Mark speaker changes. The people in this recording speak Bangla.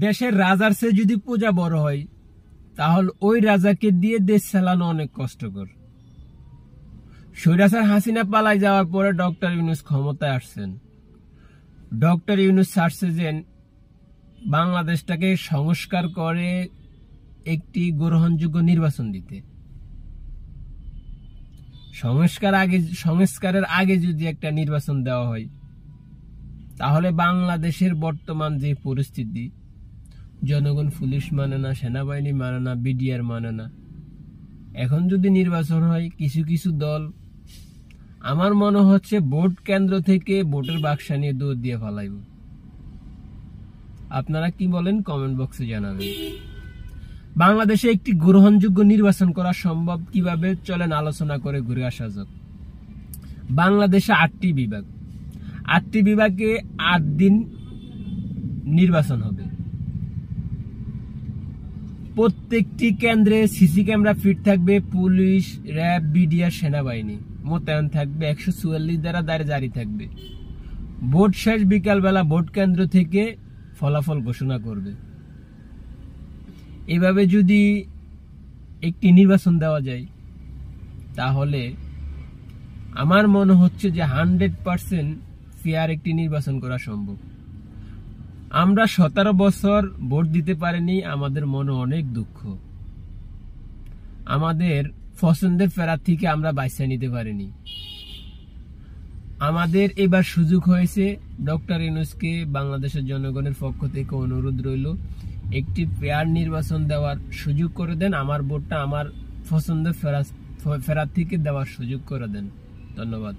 Speaker 1: দেশের রাজার চেয়ে যদি পূজা বড় হয়, তাহলে ওই রাজাকে দিয়ে দেশ চালানো অনেক কষ্টকর। স্বৈরাচার হাসিনা পালাই যাওয়ার পরে ডক্টর ইউনূস ক্ষমতায় আসছেন। ডক্টর ইউনূস চাচ্ছে যে বাংলাদেশটাকে সংস্কার করে একটি গ্রহণযোগ্য নির্বাচন দিতে। সংস্কারের আগে যদি একটা নির্বাচন দেওয়া হয়, তাহলে বাংলাদেশের বর্তমান যে পরিস্থিতি, জনগণ পুলিশ মানে না, সেনাবাহিনী মানে না, বিডিআর মানে না, এখন যদি নির্বাচন হয় কিছু কিছু দল, আমার মনে হচ্ছে ভোট কেন্দ্র থেকে ভোটের বাক্সা নিয়ে দৌড় দিয়ে ফেলাইব। আপনারা কি বলেন কমেন্ট বক্সে জানাবেন। বাংলাদেশে একটি গ্রহণযোগ্য নির্বাচন করা সম্ভব কিভাবে, চলেন আলোচনা করে ঘুরে আসা যাক। বাংলাদেশে 8টি বিভাগ, 8টি বিভাগে 8 দিন নির্বাচন হবে। প্রত্যেকটি কেন্দ্রে সিসি ক্যামেরা ফিট থাকবে, পুলিশ, র্যাব, বিডিআর, সেনাবাহিনী মোতায়েন থাকবে, 144 দ্বারা জারি থাকবে। ভোট শেষ বিকালবেলা ভোট কেন্দ্র থেকে ফলাফল ঘোষণা করবে। এভাবে যদি একটি নির্বাচন দেওয়া যায়, তাহলে আমার মনে হচ্ছে যে 100% ফেয়ার একটি নির্বাচন করা সম্ভব। আমরা 17 বছর ভোট দিতে পারিনি, আমাদের মনে অনেক দুঃখ। আমাদের পছন্দের প্রার্থীকে আমরা বাছাই নিতে পারিনি। আমাদের এবার সুযোগ হয়েছে। ডক্টর ইউনূসকে বাংলাদেশের জনগণের পক্ষ থেকে অনুরোধ রইল, একটি ফেয়ার নির্বাচন দেওয়ার সুযোগ করে দেন। আমার ভোটটা আমার পছন্দের প্রার্থীকে দেওয়ার সুযোগ করে দেন। ধন্যবাদ।